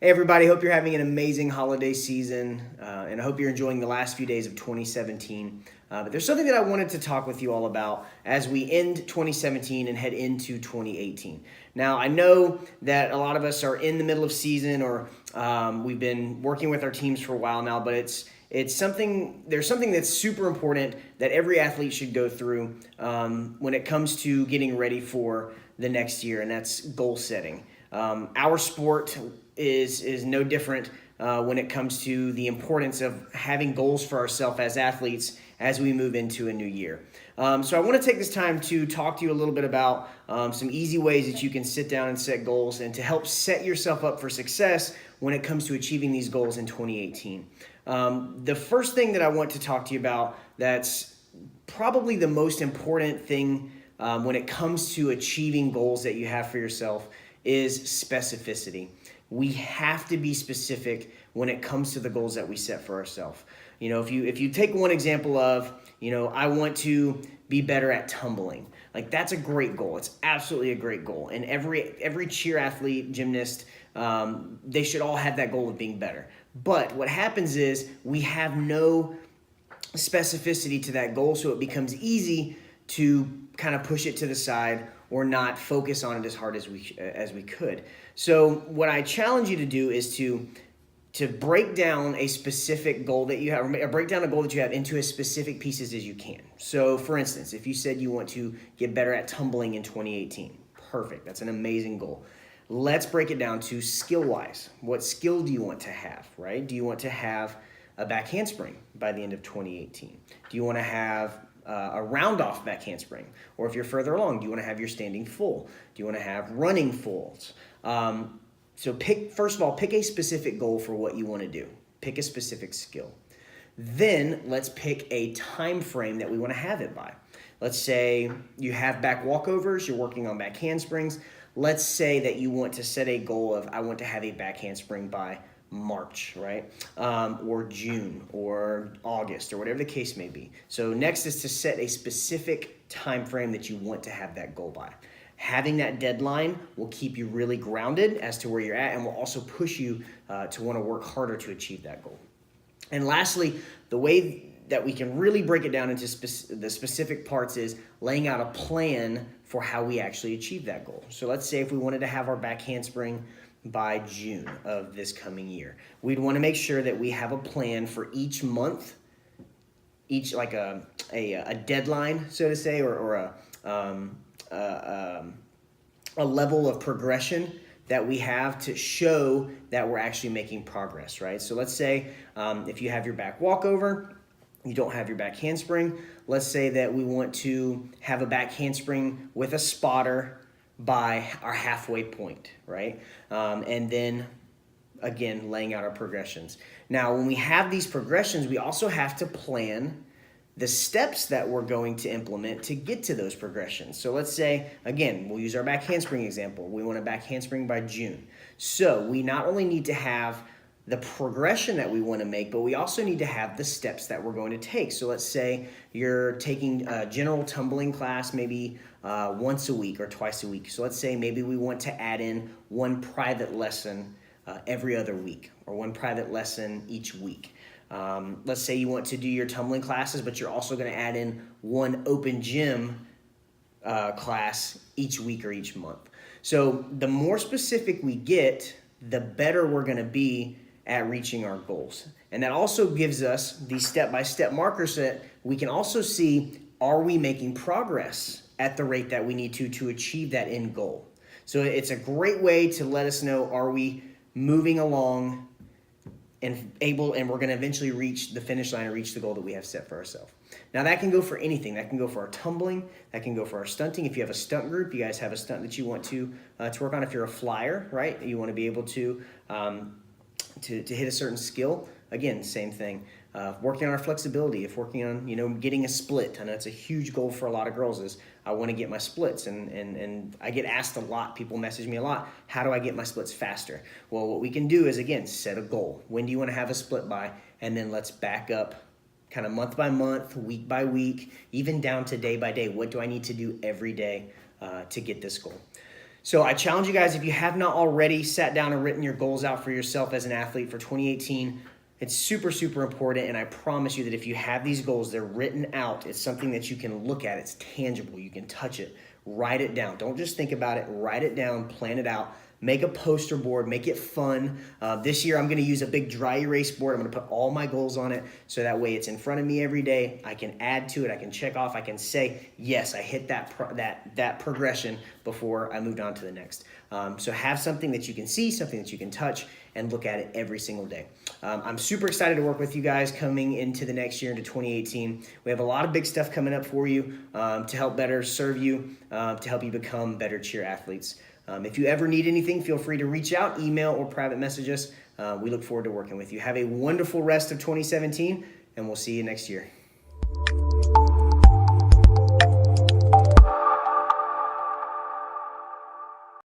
Hey everybody, hope you're having an amazing holiday season, and I hope you're enjoying the last few days of 2017. But there's something that I wanted to talk with you all about as we end 2017 and head into 2018. Now, I know that a lot of us are in the middle of season, or we've been working with our teams for a while now, but there's something that's super important that every athlete should go through when it comes to getting ready for the next year, and that's goal setting. Our sport is no different when it comes to the importance of having goals for ourselves as athletes as we move into a new year. So I want to take this time to talk to you a little bit about some easy ways that you can sit down and set goals and to help set yourself up for success when it comes to achieving these goals in 2018. The first thing that I want to talk to you about that's probably the most important thing when it comes to achieving goals that you have for yourself is specificity. We have to be specific when it comes to the goals that we set for ourselves. You know, if you take one example of, I want to be better at tumbling. Like, that's a great goal. It's absolutely a great goal. And every cheer athlete, gymnast, they should all have that goal of being better. But what happens is we have no specificity to that goal, so it becomes easy to kind of push it to the side or not focus on it as hard as we could. So what I challenge you to do is to break down a specific goal that you have, or break down a goal that you have into as specific pieces as you can. So for instance, if you said you want to get better at tumbling in 2018, perfect. That's an amazing goal. Let's break it down to skill-wise. What skill do you want to have, right? Do you want to have a back handspring by the end of 2018? Do you want to have a round-off back handspring? Or if you're further along, do you want to have your standing full? Do you want to have running fulls? So first of all, pick a specific goal for what you want to do. Pick a specific skill. Then let's pick a time frame that we want to have it by. Let's say you have back walkovers, you're working on back handsprings. Let's say that you want to set a goal of, I want to have a back handspring by March, right? Or June or August or whatever the case may be. So next is to set a specific time frame that you want to have that goal by. Having that deadline will keep you really grounded as to where you're at, and will also push you to want to work harder to achieve that goal. And lastly, the way that we can really break it down into the specific parts is laying out a plan for how we actually achieve that goal. So let's say if we wanted to have our back handspring by June of this coming year, we'd want to make sure that we have a plan for each month, each like a deadline, so to say, or a level of progression that we have to show that we're actually making progress, right? So let's say if you have your back walkover, you don't have your back handspring. Let's say that we want to have a back handspring with a spotter by our halfway point, right? And then, again, laying out our progressions. Now, when we have these progressions, we also have to plan the steps that we're going to implement to get to those progressions. So let's say, again, we'll use our back handspring example. We want a back handspring by June. So we not only need to have the progression that we want to make, but we also need to have the steps that we're going to take. So let's say you're taking a general tumbling class maybe once a week or twice a week. So let's say maybe we want to add in one private lesson every other week, or one private lesson each week. Let's say you want to do your tumbling classes, but you're also going to add in one open gym class each week or each month. So the more specific we get, the better we're going to be at reaching our goals. And that also gives us these step-by-step markers that we can also see, are we making progress at the rate that we need to achieve that end goal? So it's a great way to let us know, are we moving along and we're going to eventually reach the finish line and reach the goal that we have set for ourselves. Now, that can go for anything. That can go for our tumbling. That can go for our stunting. If you have a stunt group, you guys have a stunt that you want to work on. If you're a flyer, right, you want to be able to hit a certain skill. Again, same thing. Working on our flexibility, if working on, getting a split. I know it's a huge goal for a lot of girls is I want to get my splits. And I get asked a lot, people message me a lot, how do I get my splits faster? Well, what we can do is, again, set a goal. When do you want to have a split by? And then let's back up kind of month by month, week by week, even down to day by day. What do I need to do every day to get this goal? So I challenge you guys, if you have not already sat down and written your goals out for yourself as an athlete for 2018, it's super, super important. And I promise you that if you have these goals, they're written out. It's something that you can look at. It's tangible. You can touch it. Write it down. Don't just think about it. Write it down. Plan it out. Make a poster board. Make it fun. This year, I'm going to use a big dry erase board. I'm going to put all my goals on it so that way it's in front of me every day. I can add to it. I can check off. I can say, yes, I hit that progression before I moved on to the next. So have something that you can see, something that you can touch, and look at it every single day. I'm super excited to work with you guys coming into the next year, into 2018. We have a lot of big stuff coming up for you to help better serve you, to help you become better cheer athletes. If you ever need anything, feel free to reach out, email, or private message us. We look forward to working with you. Have a wonderful rest of 2017, and we'll see you next year.